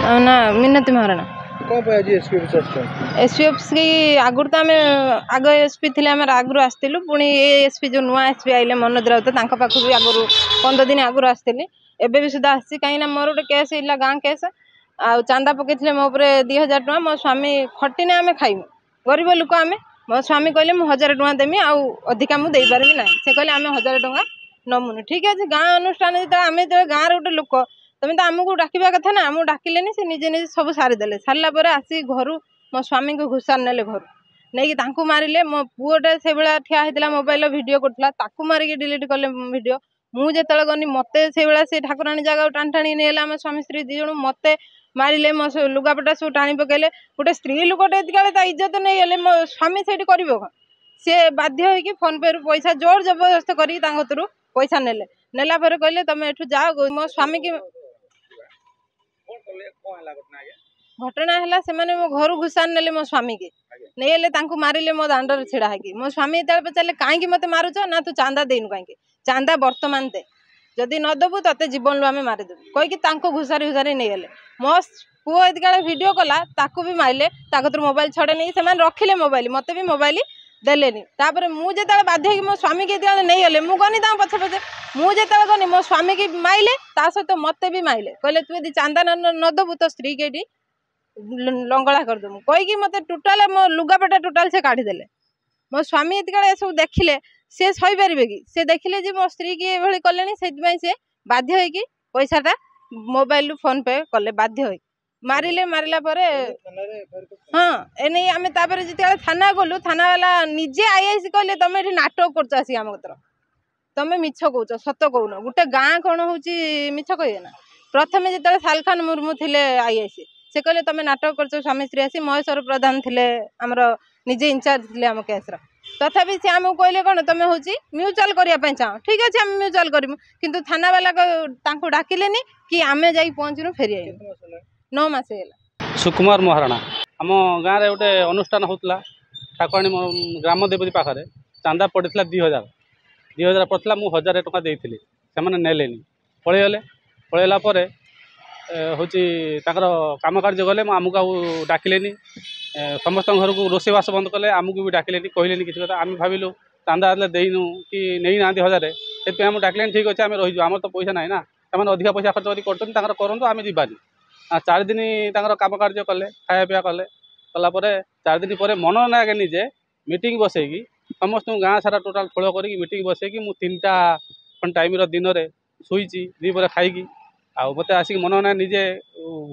ना मिनती महाराणा एसपी की आगुरी तो आम आग एसपी थे आम आगुरी आसलु पुणी एसपी जो नुआ एसपी आइले मनोज राउत पाख भी आगुरी 15 दिन आगुरी आसती एबे भी सुधा आसी कहीं मोर गोटे केस इला गाँ केस आ चांदा पकई मो 2000 टका मो स्वामी खटिने आम खाइबू गरीब लोक आम मो स्वामी कहले मुझे 1000 टका देमी अधिका मुझे पारि ना से कहले आम 1000 टका नमुनु ठीक है गाँ अनुष्ठान जो आम जो गाँव गोटे लोक तुम तो आमको डाकवा कथा ना आमको डाकिले से निजे निजे सब सारीदे सारापर आसी घर मो स्वामी को घुसार ने घर नहीं मारे मो पुओटे से भाया ठिया होता मोबाइल भिड करता मारिक डिलीट कले भिड मुझे गनी मत से भाया से ठाकुराणी जगह टाणी टाणी नहीं आम स्वामी स्त्री दी जन मत मारे मो लुगापटा सब टाणी पकड़े गोटे स्त्री लोकटे इज्जत नहीं गले मो स्वामी से कर सी बाध्य हो फोन पे रु पैसा जोर जबरदस्त कर पैसा नेले नेला कहले तुम एठू जाओ मो स्वामी की घटना है से मो घर घुसान नेले मो स्वामी की नहीं मारे मो दांडर छिड़ा है मो स्वामी जो पचारे कहीं मत मारुच ना तू चांदा देनु कहीं चांदा बर्तमान दे जदि नदेबू ते जीवन लु आम मारिदेबू कहीकि घुसारी घुसारी नहीं गले मो पुओ ये भिड कला भी मारे मोबाइल छड़े नहीं से रखिले मोबाइल मत भी मोबाइल देलेनी तापर मुझे बाध्य मो स्वामी की नहीं गले मुझे पछे पछे मुझे गनी मो स्वामी की माइले सहित मत भी माइले कहले तू यदि चांदा नदेबू तो स्त्री के लंगड़ा करदेबू कहीकि मत टोटाल मो लुगापटा टोटाल से काढ़ीदेले मो स्वामी ये सब देखिले सी सही पारे कि से देखिले जी मो स्त्री की ये कले से बाध्य हो पैसाटा मोबाइल फोन पे कले बाध्य हो मारे मारला हाँ एने आम जिते थाना गलु थाना वाला निजे आईआईसी कहले तुम ये नाटक कर आम कतर तुम मिछ कौच सत कौन गोटे गाँ कौन हूँ मिछ कहे ना प्रथम जो सालखान मुर्मू थे आईआईसी से कहले तुम नाटक कर स्वामी स्त्री आसी महेश्वर प्रधान थे आमर निजे इंचार्ज थे आम केस्र तथापि सी आमको कहले कौन तुम हूँ म्यूचुआल करने चाह ठीक अच्छे आम म्यूचुआल करूँ किंतु थाना वाला डाकिले कि आम जा पहुँचनु फेरी आइलु 9 मास सुकुमार महाराणा आम गाँव में गोटे अनुष्ठान होता ठाकुराणी ग्राम देवती पाखे चांदा पड़ा 2000 पड़ता मुझे 1000 टका देती से नेले पलैगले पलैला हूँ कम कार्य गले आमको डाकिले समस्त घर को रोषेबास बंद कले आमको भी डाकिले कहले किसी कथा आम भाविलु चांदा देनु कि नहीं ना 1000 से आम डाकिले ठीक अच्छे आम रही आम तो पैसा ना ना से अधिक पैसा खर्च करूँ आम जीवानी 4 दिन कम कार्य कले खाया पीया कले कलापर 4 दिन पर मन नागे निजे मीटिंग बसैकी समस्त गाँ सारा टोटाल ठोल कर मीटिंग बसैकी मुझे 3टा टाइम दिन में शुई दीपर खाई आ मत आसिक मन ना निजे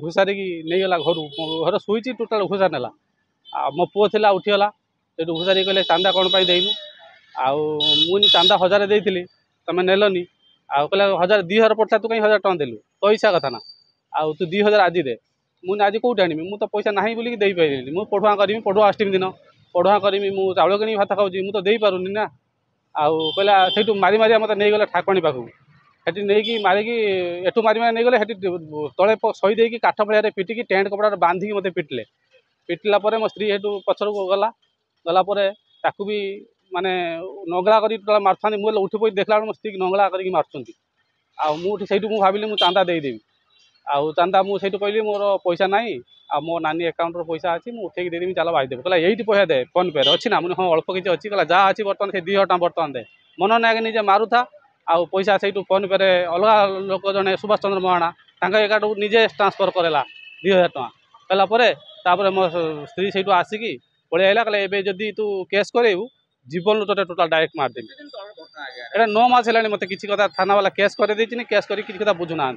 घुसारिकी नहीं गला घर शुई टोटाल घुसार नेला मो पुओ था उठीगला से घुसारी कहले चांदा कौन पाई देनु मुझे चांदा 1000 देती तुम नेलनी कहला 2000 पड़ता तू कहीं 1000 टका देलु पैसा कथा ना आउ तू 2000 आज दे मुझे आज कौट आनी मुझे तो पैसा ना बोलिकी दे पारि मुझे पढ़ुआ करी पढ़ुआ अष्टमी दिन पढ़ुआ करी मुझे चाउल किणी भात खाऊँ मुझे तो दे पारुनी ना आउ कहला से मारी मारिया मत नहीं गले ठाकुराणी पाखक सेठी नहीं मारिकी एठू मारी मारी नहीं गले तले सही देकी काठ भलिया पिटिकी टेंट कपड़ा बांधिकी मत पिटिले पिटिला मो स्त्री हेठू पछर को गलापर ताकू भी माने नगला कर मार्था मुझे उठी पड़ी देखला मो स्त्री नगला करके मार्च मुझे भाविली मुझे चांदा देदेवी आउ चांदा मुझे कहली मोर पैसा ना आ मो नानी अकाउंट पैसा अच्छी मुझे उठेक देदेवी चल भाई देव कहला यही पैसा दे फोन पे अच्छी ना मुझे हाँ अल्प किसी अच्छी कहला जहाँ अच्छी बर्तमान से 2000 टका बर्तमान दे मन नागे निजे मारूथा आउ पैसा से फोन पे अलग लोक जड़े सुभाष चंद्र महाराणा अकाउंट निजे ट्रांसफर करेला 2000 टका कलापर मो स्त्री से आसिकी पलि आइला कहले एबे जदि तू केस करेबू जीवन तो टोटाल डायरेक्ट मारदेवी एटा 9 मास है मत किसी कथा थाना वाला केस कर केस कर किसी कथा बुझुना।